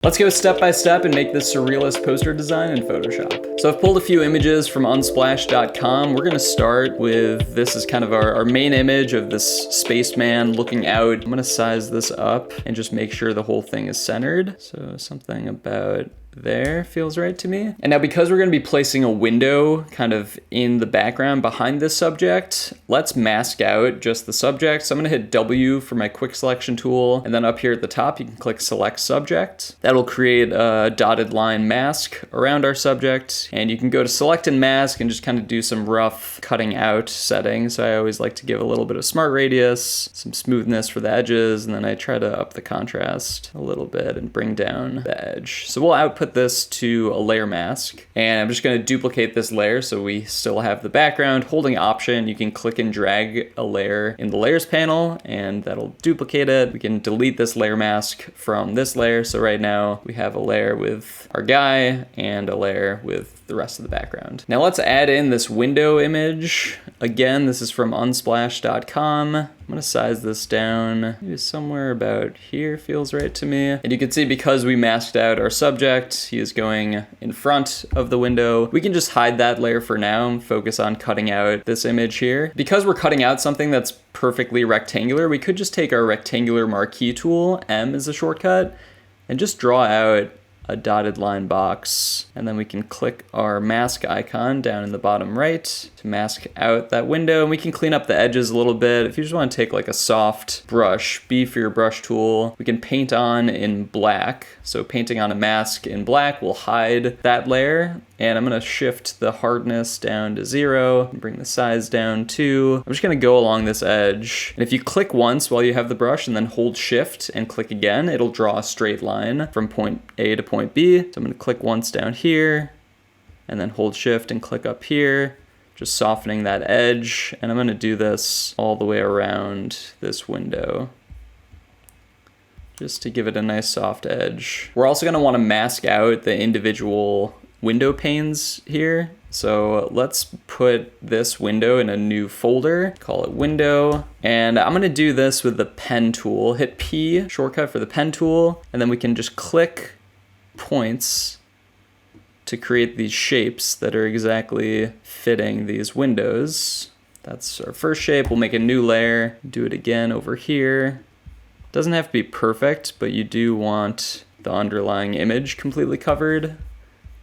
Let's go step by step and make this surrealist poster design in Photoshop. So I've pulled a few images from unsplash.com. We're gonna start with, this is kind of our main image of this spaceman looking out. I'm gonna size this up and just make sure the whole thing is centered. So something about there feels right to me. And now because we're gonna be placing a window kind of in the background behind this subject, let's mask out just the subject. So I'm gonna hit W for my quick selection tool. And then up here at the top, you can click select subject. That'll create a dotted line mask around our subject. And you can go to select and mask and just kind of do some rough cutting out settings. So I always like to give a little bit of smart radius, some smoothness for the edges, and then I try to up the contrast a little bit and bring down the edge. So we'll output this to a layer mask, and I'm just going to duplicate this layer so we still have the background. Holding Option, you can click and drag a layer in the layers panel and that'll duplicate it. We can delete this layer mask from this layer. So right now we have a layer with our guy and a layer with the rest of the background. Now let's add in this window image. Again, this is from unsplash.com. I'm gonna size this down, maybe somewhere about here feels right to me. And you can see because we masked out our subject, he is going in front of the window. We can just hide that layer for now and focus on cutting out this image here. Because we're cutting out something that's perfectly rectangular, we could just take our rectangular marquee tool, M is a shortcut, and just draw out a dotted line box, and then we can click our mask icon down in the bottom right to mask out that window, and we can clean up the edges a little bit. If you just want to take like a soft brush, B for your brush tool, we can paint on in black. So painting on a mask in black will hide that layer, and I'm gonna shift the hardness down to 0 and bring the size down to, I'm just gonna go along this edge. And if you click once while you have the brush and then hold shift and click again, it'll draw a straight line from point A to point B. So I'm gonna click once down here and then hold shift and click up here, just softening that edge. And I'm gonna do this all the way around this window, just to give it a nice soft edge. We're also gonna wanna mask out the individual window panes here. So let's put this window in a new folder, call it window. And I'm gonna do this with the pen tool. Hit P, shortcut for the pen tool, and then we can just click points to create these shapes that are exactly fitting these windows. That's our first shape. We'll make a new layer, do it again over here. Doesn't have to be perfect, but you do want the underlying image completely covered.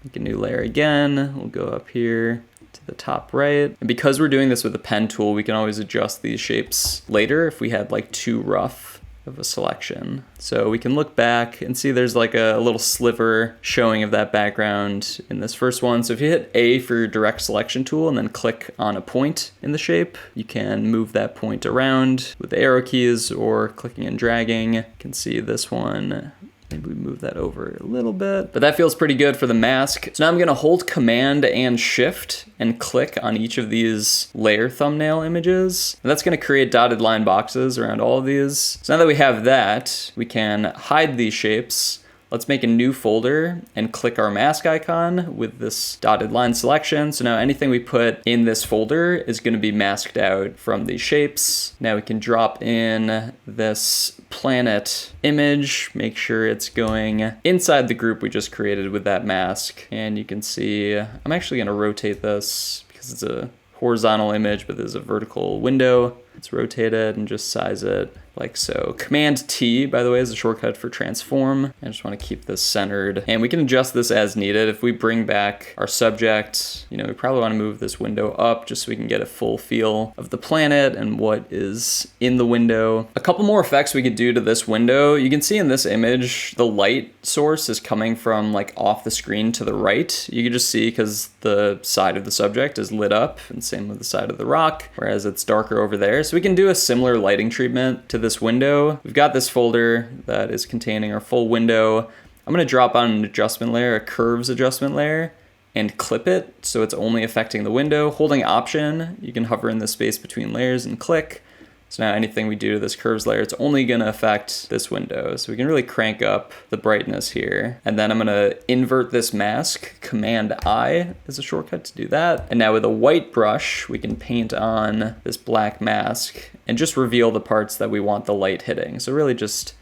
Make a new layer again. We'll go up here to the top right. And because we're doing this with the pen tool, we can always adjust these shapes later if we had like too rough of a selection. So we can look back and see there's like a little sliver showing of that background in this first one. So if you hit A for your direct selection tool and then click on a point in the shape, you can move that point around with the arrow keys or clicking and dragging. You can see this one. Maybe we move that over a little bit, but that feels pretty good for the mask. So now I'm gonna hold Command and Shift and click on each of these layer thumbnail images. And that's gonna create dotted line boxes around all of these. So now that we have that, we can hide these shapes. Let's make a new folder and click our mask icon with this dotted line selection. So now anything we put in this folder is going to be masked out from these shapes. Now we can drop in this planet image, make sure it's going inside the group we just created with that mask. And you can see, I'm actually going to rotate this because it's a horizontal image, but there's a vertical window. Let's rotate it and just size it like so. Command T, by the way, is a shortcut for transform. I just want to keep this centered. And we can adjust this as needed. If we bring back our subject, we probably want to move this window up just so we can get a full feel of the planet and what is in the window. A couple more effects we could do to this window. You can see in this image, the light source is coming from like off the screen to the right. You can just see because the side of the subject is lit up, and same with the side of the rock, whereas it's darker over there. So we can do a similar lighting treatment to this window. We've got this folder that is containing our full window. I'm gonna drop on an adjustment layer, a curves adjustment layer, and clip it so it's only affecting the window. Holding Option, you can hover in the space between layers and click. So now anything we do to this curves layer, it's only gonna affect this window. So we can really crank up the brightness here. And then I'm gonna invert this mask. Command I is a shortcut to do that. And now with a white brush, we can paint on this black mask and just reveal the parts that we want the light hitting. So really just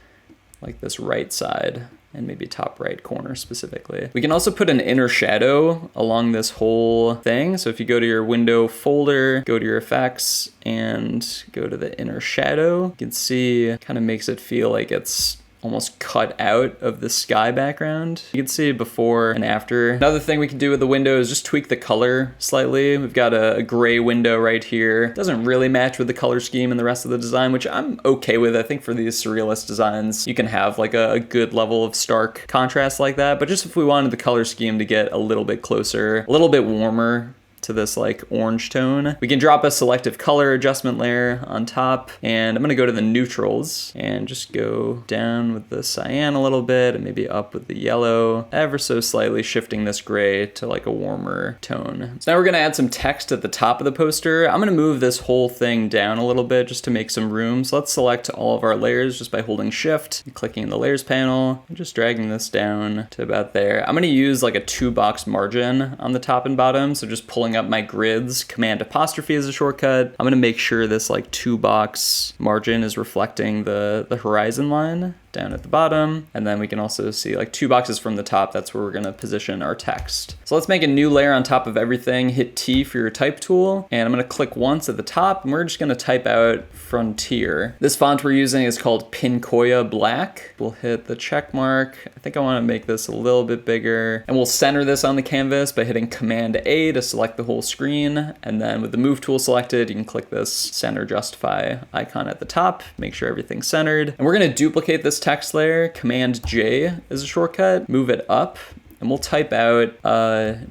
like this right side and maybe top right corner specifically. We can also put an inner shadow along this whole thing. So if you go to your window folder, go to your effects and go to the inner shadow, you can see it kind of makes it feel like it's almost cut out of the sky background. You can see before and after. Another thing we can do with the window is just tweak the color slightly. We've got a gray window right here. It doesn't really match with the color scheme and the rest of the design, which I'm okay with. I think for these surrealist designs, you can have like a good level of stark contrast like that. But just if we wanted the color scheme to get a little bit closer, a little bit warmer to this like orange tone, we can drop a selective color adjustment layer on top, and I'm gonna go to the neutrals and just go down with the cyan a little bit and maybe up with the yellow, ever so slightly shifting this gray to like a warmer tone. So now we're gonna add some text at the top of the poster. I'm gonna move this whole thing down a little bit just to make some room. So let's select all of our layers just by holding shift and clicking the layers panel and just dragging this down to about there. I'm gonna use like a 2-box margin on the top and bottom, so just pulling up my grids, Command apostrophe is a shortcut. I'm gonna make sure this like 2-box margin is reflecting the horizon line down at the bottom. And then we can also see like 2 boxes from the top. That's where we're gonna position our text. So let's make a new layer on top of everything. Hit T for your type tool. And I'm gonna click once at the top and we're just gonna type out Frontier. This font we're using is called Pincoya Black. We'll hit the check mark. I think I wanna make this a little bit bigger. And we'll center this on the canvas by hitting Command A to select the whole screen. And then with the move tool selected, you can click this center justify icon at the top, make sure everything's centered. And we're gonna duplicate this text layer. Command J is a shortcut. Move it up, and we'll type out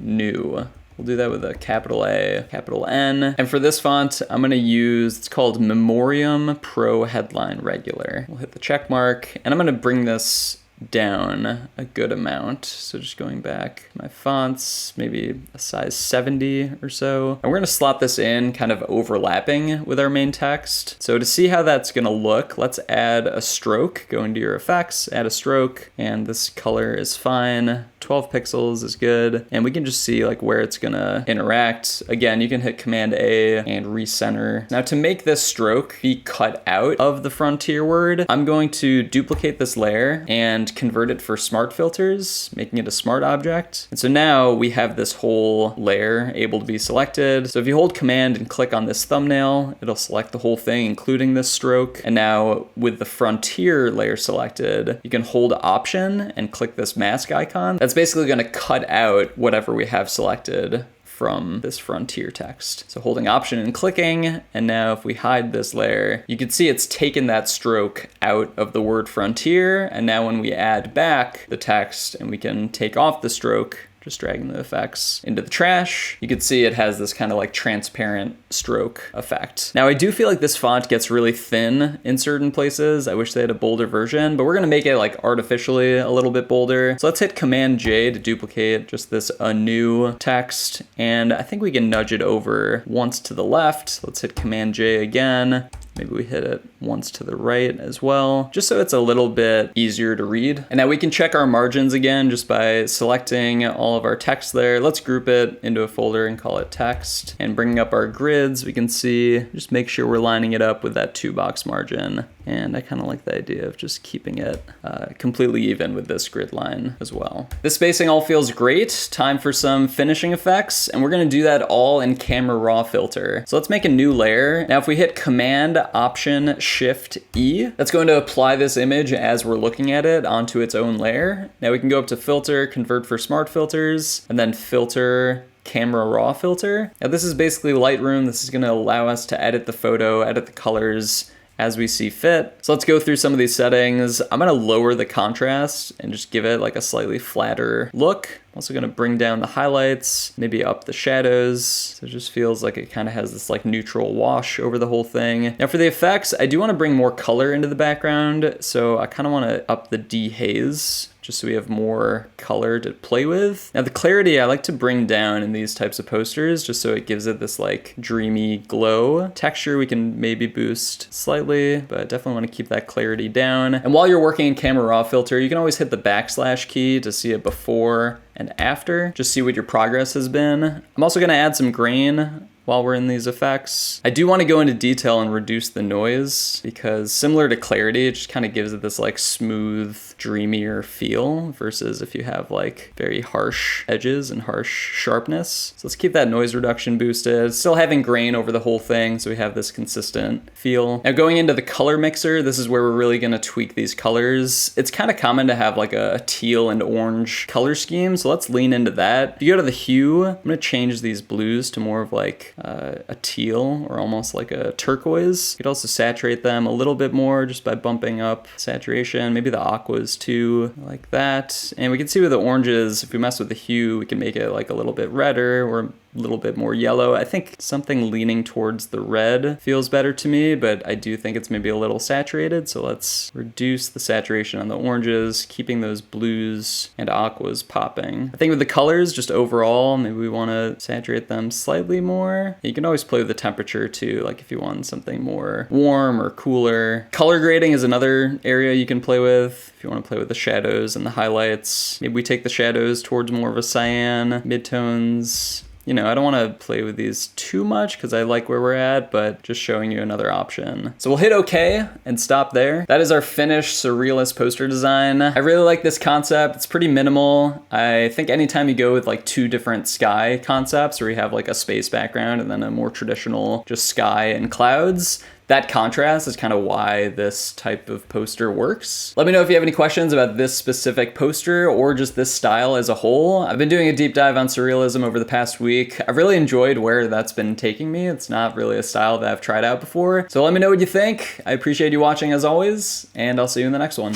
new. We'll do that with a capital A, capital N. And for this font, I'm gonna use, it's called Memoriam Pro Headline Regular. We'll hit the check mark, and I'm gonna bring this down a good amount. So just going back my fonts, maybe a size 70 or so. And we're gonna slot this in kind of overlapping with our main text. So to see how that's gonna look, let's add a stroke. Go into your effects, add a stroke, and this color is fine. 12 pixels is good. And we can just see like where it's gonna interact. Again, you can hit Command A and recenter. Now to make this stroke be cut out of the Frontier word, I'm going to duplicate this layer and convert it for smart filters, making it a smart object. And so now we have this whole layer able to be selected. So if you hold Command and click on this thumbnail, it'll select the whole thing, including this stroke. And now with the Frontier layer selected, you can hold Option and click this mask icon. That's basically gonna cut out whatever we have selected from this Frontier text. So holding Option and clicking, and now if we hide this layer, you can see it's taken that stroke out of the word Frontier. And now when we add back the text and we can take off the stroke, just dragging the effects into the trash, you can see it has this kind of like transparent stroke effect. Now I do feel like this font gets really thin in certain places. I wish they had a bolder version, but we're gonna make it like artificially a little bit bolder. So let's hit Command J to duplicate just this anew text. And I think we can nudge it over once to the left. Let's hit Command J again. Maybe we hit it once to the right as well, just so it's a little bit easier to read. And now we can check our margins again just by selecting all of our text there. Let's group it into a folder and call it text. And bringing up our grids, we can see, just make sure we're lining it up with that 2-box margin. And I kind of like the idea of just keeping it completely even with this grid line as well. This spacing all feels great. Time for some finishing effects. And we're gonna do that all in Camera Raw filter. So let's make a new layer. Now if we hit Command Option Shift E, that's going to apply this image as we're looking at it onto its own layer. Now we can go up to Filter, Convert for Smart Filters, and then Filter, Camera Raw filter. Now this is basically Lightroom. This is gonna allow us to edit the photo, edit the colors as we see fit. So let's go through some of these settings. I'm gonna lower the contrast and just give it like a slightly flatter look. I'm also gonna bring down the highlights, maybe up the shadows. So it just feels like it kind of has this like neutral wash over the whole thing. Now for the effects, I do wanna bring more color into the background. So I kind of wanna up the dehaze, just so we have more color to play with. Now the clarity I like to bring down in these types of posters, just so it gives it this like dreamy glow. Texture we can maybe boost slightly, but I definitely wanna keep that clarity down. And while you're working in Camera Raw filter, you can always hit the backslash key to see it before and after, just see what your progress has been. I'm also gonna add some grain while we're in these effects. I do want to go into detail and reduce the noise because similar to clarity, it just kind of gives it this like smooth dreamier feel versus if you have like very harsh edges and harsh sharpness. So let's keep that noise reduction boosted. Still having grain over the whole thing, so we have this consistent feel. Now going into the color mixer, this is where we're really gonna tweak these colors. It's kind of common to have like a teal and orange color scheme, so let's lean into that. If you go to the hue, I'm gonna change these blues to more of like a teal or almost like a turquoise. You could also saturate them a little bit more just by bumping up saturation, maybe the aquas too, like that. And we can see with the oranges, if we mess with the hue, we can make it like a little bit redder or a little bit more yellow. I think something leaning towards the red feels better to me, but I do think it's maybe a little saturated. So let's reduce the saturation on the oranges, keeping those blues and aquas popping. I think with the colors, just overall, maybe we want to saturate them slightly more. You can always play with the temperature too, like if you want something more warm or cooler. Color grading is another area you can play with. If you want to play with the shadows and the highlights, maybe we take the shadows towards more of a cyan, midtones. You know, I don't want to play with these too much because I like where we're at, but just showing you another option. So we'll hit OK and stop there. That is our finished surrealist poster design. I really like this concept. It's pretty minimal. I think anytime you go with like two different sky concepts where you have like a space background and then a more traditional just sky and clouds, that contrast is kind of why this type of poster works. Let me know if you have any questions about this specific poster or just this style as a whole. I've been doing a deep dive on surrealism over the past week. I've really enjoyed where that's been taking me. It's not really a style that I've tried out before. So let me know what you think. I appreciate you watching as always, and I'll see you in the next one.